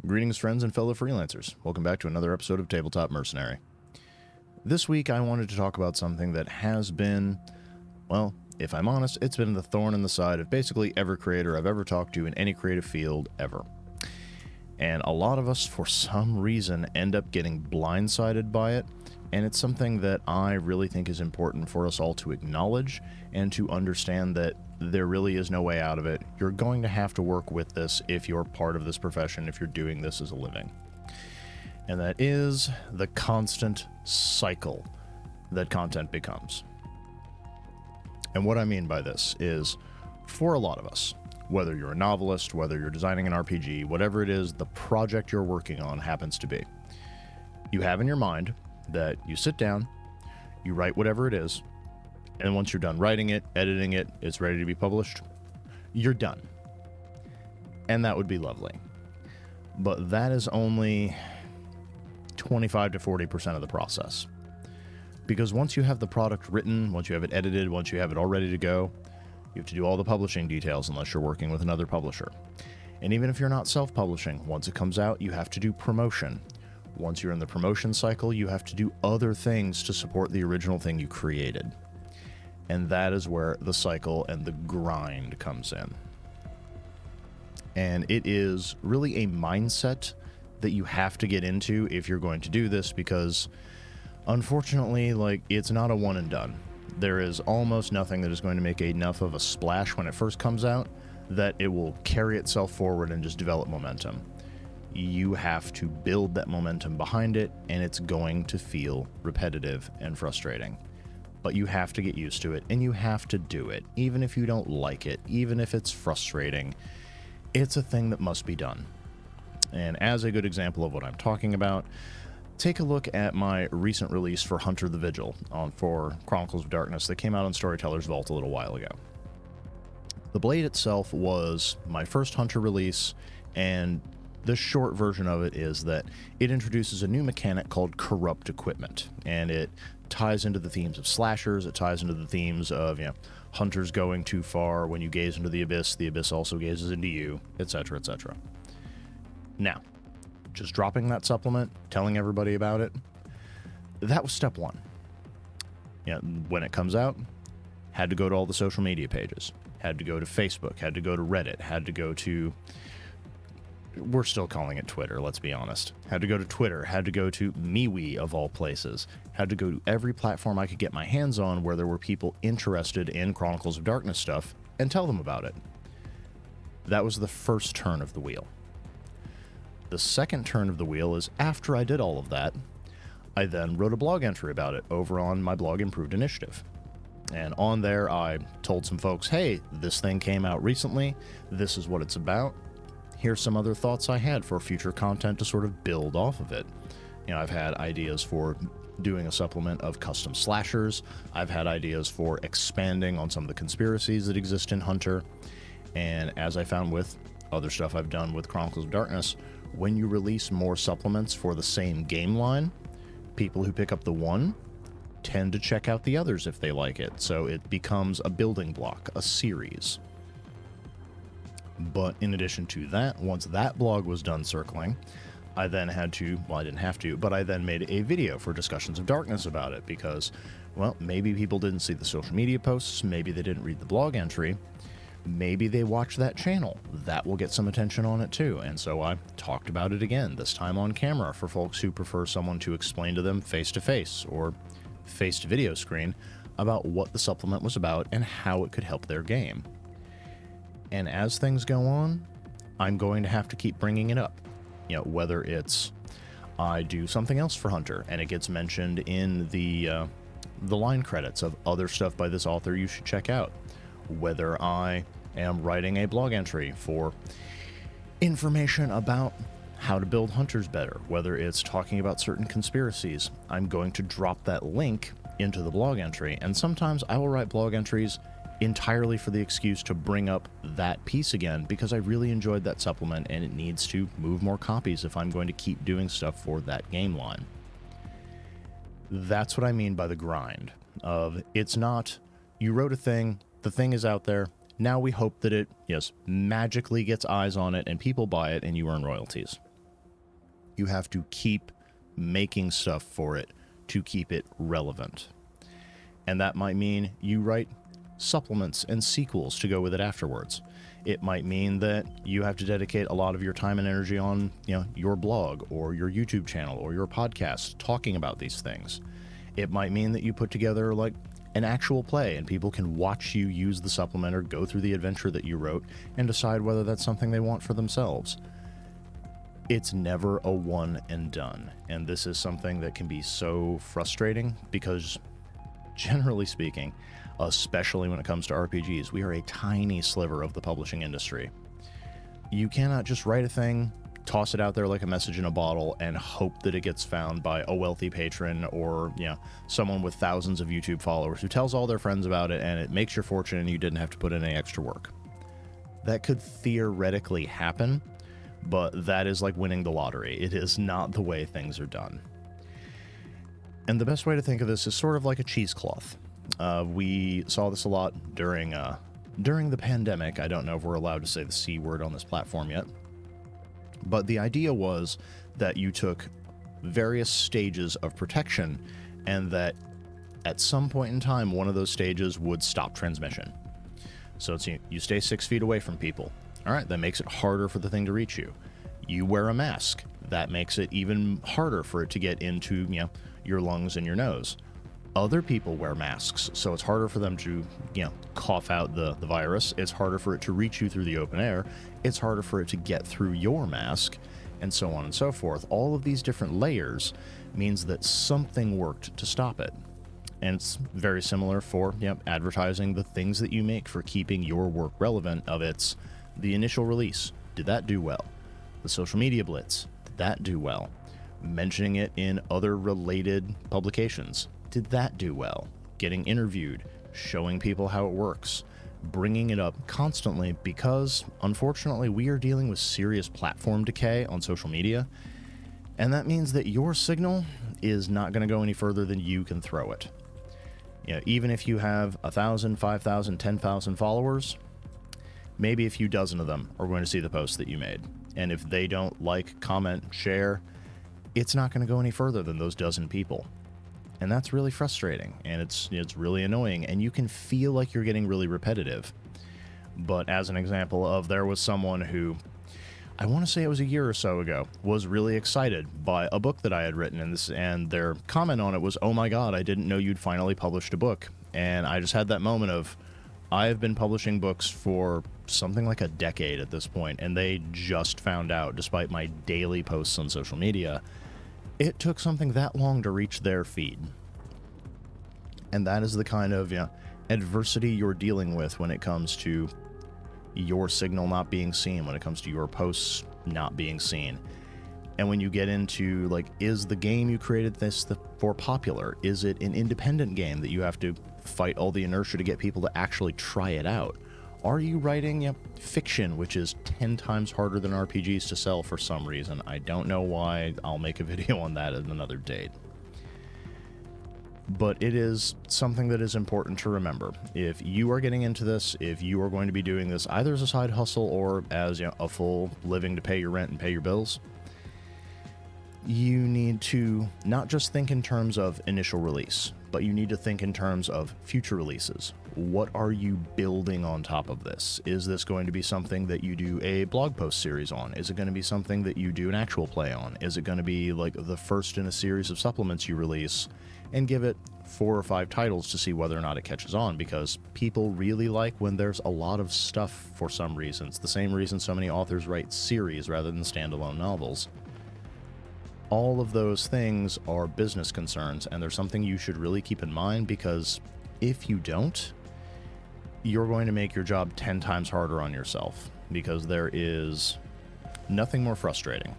Greetings, friends and fellow freelancers. Welcome back to another episode of Tabletop Mercenary. This week, I wanted to talk about something that has been, well, if I'm honest, it's been the thorn in the side of basically every creator I've ever talked to in any creative field ever. And a lot of us, for some reason, end up getting blindsided by it, and it's something that I really think is important for us all to acknowledge and to understand that there really is no way out of it. You're going to have to work with this if you're part of this profession, if you're doing this as a living. And that is the constant cycle that content becomes. And what I mean by this is, for a lot of us, whether you're a novelist, whether you're designing an RPG, whatever it is the project you're working on happens to be, you have in your mind that you sit down, you write whatever it is, and once you're done writing it, editing it, it's ready to be published, you're done. And that would be lovely. But that is only 25 to 40% of the process. Because once you have the product written, once you have it edited, once you have it all ready to go, you have to do all the publishing details unless you're working with another publisher. And even if you're not self-publishing, once it comes out, you have to do promotion. Once you're in the promotion cycle, you have to do other things to support the original thing you created. And that is where the cycle and the grind comes in. And it is really a mindset that you have to get into if you're going to do this, because unfortunately, it's not a one and done. There is almost nothing that is going to make enough of a splash when it first comes out that it will carry itself forward and just develop momentum. You have to build that momentum behind it, and it's going to feel repetitive and frustrating. But you have to get used to it, and you have to do it, even if you don't like it, even if it's frustrating. It's a thing that must be done. And as a good example of what I'm talking about, take a look at my recent release for Hunter the Vigil for Chronicles of Darkness that came out on Storyteller's Vault a little while ago. The blade itself was my first Hunter release, and the short version of it is that it introduces a new mechanic called corrupt equipment, and it ties into the themes of slashers, it ties into the themes of, hunters going too far. When you gaze into the abyss also gazes into you, etc., etc. Now, just dropping that supplement, telling everybody about it, that was step one. When it comes out, had to go to all the social media pages, had to go to Facebook, had to go to Reddit, had to go to, we're still calling it Twitter, let's be honest. Had to go to Twitter, had to go to MeWe of all places, had to go to every platform I could get my hands on where there were people interested in Chronicles of Darkness stuff and tell them about it. That was the first turn of the wheel. The second turn of the wheel is after I did all of that, I then wrote a blog entry about it over on my blog Improved Initiative. And on there, I told some folks, hey, this thing came out recently, this is what it's about. Here's some other thoughts I had for future content to sort of build off of it. I've had ideas for doing a supplement of custom slashers. I've had ideas for expanding on some of the conspiracies that exist in Hunter. And as I found with other stuff I've done with Chronicles of Darkness, when you release more supplements for the same game line, people who pick up the one tend to check out the others if they like it. So it becomes a building block, a series. But in addition to that, once that blog was done circling, I then had to, well, I didn't have to, but I then made a video for Discussions of Darkness about it because, well, maybe people didn't see the social media posts, maybe they didn't read the blog entry, maybe they watched that channel. That will get some attention on it too. And so I talked about it again, this time on camera, for folks who prefer someone to explain to them face-to-face or face-to-video screen about what the supplement was about and how it could help their game. And as things go on, I'm going to have to keep bringing it up. Whether it's I do something else for Hunter and it gets mentioned in the line credits of other stuff by this author you should check out. Whether I am writing a blog entry for information about how to build hunters better, whether it's talking about certain conspiracies, I'm going to drop that link into the blog entry. And sometimes I will write blog entries entirely for the excuse to bring up that piece again because I really enjoyed that supplement and it needs to move more copies if I'm going to keep doing stuff for that game line. That's what I mean by the grind of, it's not, you wrote a thing, the thing is out there, now we hope that it, magically gets eyes on it and people buy it and you earn royalties. You have to keep making stuff for it to keep it relevant. And that might mean you write supplements and sequels to go with it afterwards. It might mean that you have to dedicate a lot of your time and energy on, your blog or your YouTube channel or your podcast talking about these things. It might mean that you put together like an actual play and people can watch you use the supplement or go through the adventure that you wrote and decide whether that's something they want for themselves. It's never a one and done. And this is something that can be so frustrating because, generally speaking, especially when it comes to RPGs, we are a tiny sliver of the publishing industry. You cannot just write a thing, toss it out there like a message in a bottle, and hope that it gets found by a wealthy patron or, someone with thousands of YouTube followers who tells all their friends about it and it makes your fortune and you didn't have to put in any extra work. That could theoretically happen, but that is like winning the lottery. It is not the way things are done. And the best way to think of this is sort of like a cheesecloth. We saw this a lot during the pandemic. I don't know if we're allowed to say the C word on this platform yet. But the idea was that you took various stages of protection and that at some point in time, one of those stages would stop transmission. So it's, you stay 6 feet away from people. All right, that makes it harder for the thing to reach you. You wear a mask. That makes it even harder for it to get into, your lungs and your nose. Other people wear masks, so it's harder for them to, cough out the virus. It's harder for it to reach you through the open air. It's harder for it to get through your mask, and so on and so forth. All of these different layers means that something worked to stop it. And it's very similar for advertising the things that you make for keeping your work relevant. It's the initial release. Did that do well? The social media blitz. Did that do well? Mentioning it in other related publications. Did that do well? Getting interviewed, showing people how it works, bringing it up constantly because, unfortunately, we are dealing with serious platform decay on social media, and that means that your signal is not going to go any further than you can throw it. Even if you have 1,000, 5,000, 10,000 followers, maybe a few dozen of them are going to see the post that you made, and if they don't like, comment, share, it's not going to go any further than those dozen people. And that's really frustrating, and it's really annoying, and you can feel like you're getting really repetitive. But as an example of, there was someone who, I want to say it was a year or so ago, was really excited by a book that I had written, and their comment on it was, "Oh my god, I didn't know you'd finally published a book." And I just had that moment of, I have been publishing books for something like a decade at this point, and they just found out, despite my daily posts on social media. It took something that long to reach their feed. And that is the kind of adversity you're dealing with when it comes to your signal not being seen, when it comes to your posts not being seen. And when you get into, is the game you created this for popular? Is it an independent game that you have to fight all the inertia to get people to actually try it out? Are you writing fiction, which is 10 times harder than RPGs to sell for some reason? I don't know why. I'll make a video on that at another date. But it is something that is important to remember. If you are getting into this, if you are going to be doing this either as a side hustle or as a full living to pay your rent and pay your bills, you need to not just think in terms of initial release, but you need to think in terms of future releases. What are you building on top of this? Is this going to be something that you do a blog post series on? Is it going to be something that you do an actual play on? Is it going to be like the first in a series of supplements you release and give it 4 or 5 titles to see whether or not it catches on? Because people really like when there's a lot of stuff for some reasons. The same reason so many authors write series rather than standalone novels. All of those things are business concerns, and they're something you should really keep in mind, because if you don't, you're going to make your job 10 times harder on yourself, because there is nothing more frustrating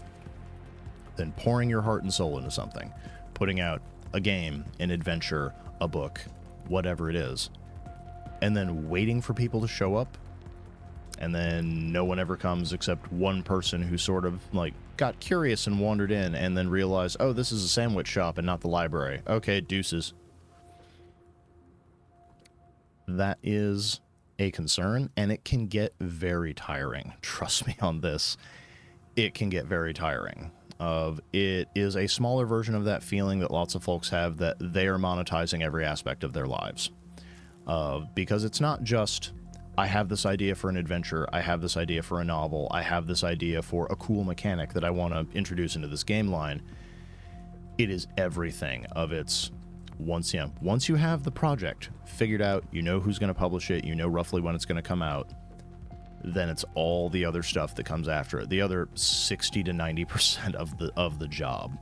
than pouring your heart and soul into something, putting out a game, an adventure, a book, whatever it is, and then waiting for people to show up, and then no one ever comes except one person who sort of got curious and wandered in and then realized, oh, this is a sandwich shop and not the library. Okay, deuces. That is a concern, and it can get very tiring. Trust me on this. It can get very tiring. of it is a smaller version of that feeling that lots of folks have that they are monetizing every aspect of their lives. Because it's not just, I have this idea for an adventure, I have this idea for a novel, I have this idea for a cool mechanic that I want to introduce into this game line. It is everything of its, once you have the project figured out, you know who's going to publish it, you know roughly when it's going to come out, then it's all the other stuff that comes after it, the other 60 to 90% of the job.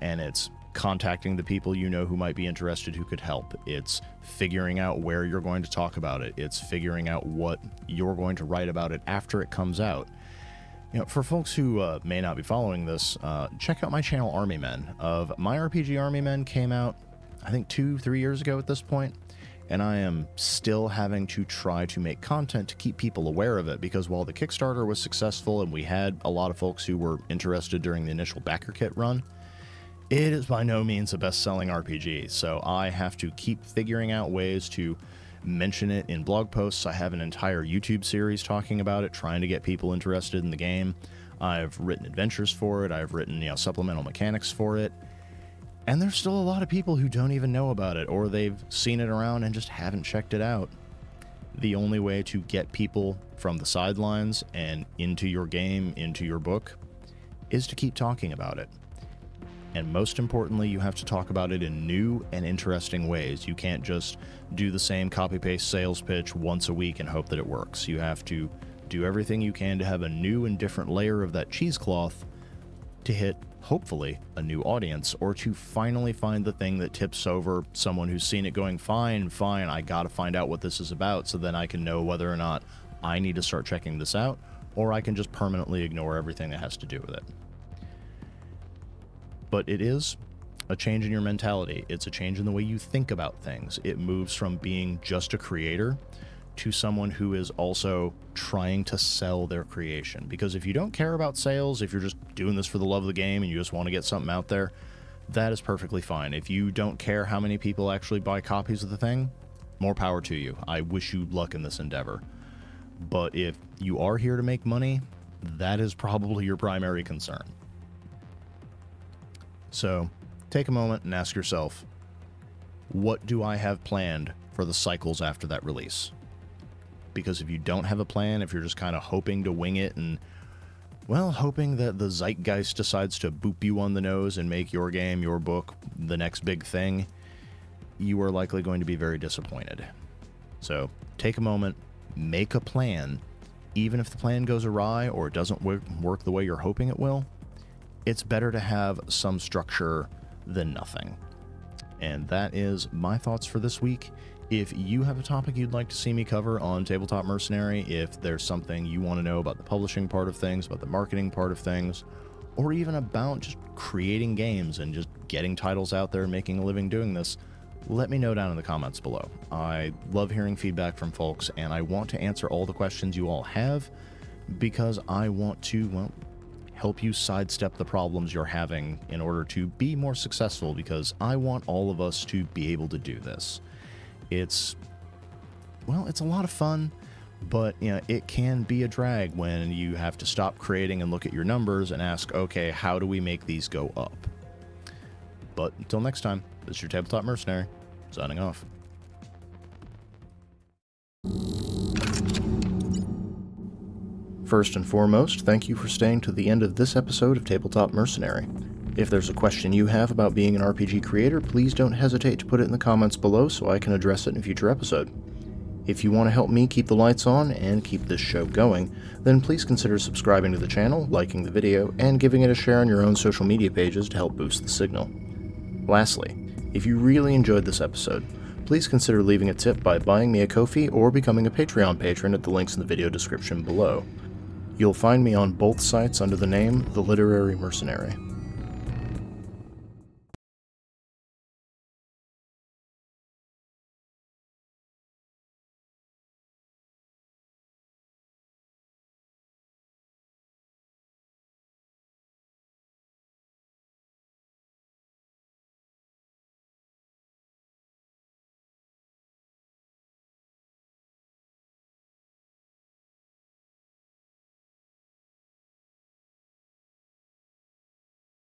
And it's contacting the people you know who might be interested, who could help. It's figuring out where you're going to talk about it. It's figuring out what you're going to write about it after it comes out. You know, for folks who may not be following this, check out my channel Army Men. My RPG Army Men came out, I think 2-3 years ago at this point, and I am still having to try to make content to keep people aware of it, because while the Kickstarter was successful and we had a lot of folks who were interested during the initial backer kit run, it is by no means a best-selling RPG, so I have to keep figuring out ways to mention it in blog posts. I have an entire YouTube series talking about it, trying to get people interested in the game. I've written adventures for it, I've written, supplemental mechanics for it, and there's still a lot of people who don't even know about it, or they've seen it around and just haven't checked it out. The only way to get people from the sidelines and into your game, into your book, is to keep talking about it. And most importantly, you have to talk about it in new and interesting ways. You can't just do the same copy-paste sales pitch once a week and hope that it works. You have to do everything you can to have a new and different layer of that cheesecloth to hit, hopefully, a new audience, or to finally find the thing that tips over someone who's seen it going, fine, I gotta find out what this is about, so then I can know whether or not I need to start checking this out, or I can just permanently ignore everything that has to do with it. But it is a change in your mentality. It's a change in the way you think about things. It moves from being just a creator to someone who is also trying to sell their creation. Because if you don't care about sales, if you're just doing this for the love of the game and you just want to get something out there, that is perfectly fine. If you don't care how many people actually buy copies of the thing, more power to you. I wish you luck in this endeavor. But if you are here to make money, that is probably your primary concern. So take a moment and ask yourself, what do I have planned for the cycles after that release? Because if you don't have a plan, if you're just kind of hoping to wing it and, well, hoping that the zeitgeist decides to boop you on the nose and make your game, your book, the next big thing, you are likely going to be very disappointed. So take a moment, make a plan. Even if the plan goes awry or it doesn't work the way you're hoping it will, it's better to have some structure than nothing. And that is my thoughts for this week. If you have a topic you'd like to see me cover on Tabletop Mercenary, if there's something you want to know about the publishing part of things, about the marketing part of things, or even about just creating games and just getting titles out there and making a living doing this, let me know down in the comments below. I love hearing feedback from folks, and I want to answer all the questions you all have, because I want to, help you sidestep the problems you're having in order to be more successful, because I want all of us to be able to do this. It's a lot of fun, but it can be a drag when you have to stop creating and look at your numbers and ask, okay, how do we make these go up? But until next time, this is your Tabletop Mercenary, signing off. First and foremost, thank you for staying to the end of this episode of Tabletop Mercenary. If there's a question you have about being an RPG creator, please don't hesitate to put it in the comments below so I can address it in a future episode. If you want to help me keep the lights on and keep this show going, then please consider subscribing to the channel, liking the video, and giving it a share on your own social media pages to help boost the signal. Lastly, if you really enjoyed this episode, please consider leaving a tip by buying me a Ko-fi or becoming a Patreon patron at the links in the video description below. You'll find me on both sites under the name The Literary Mercenary.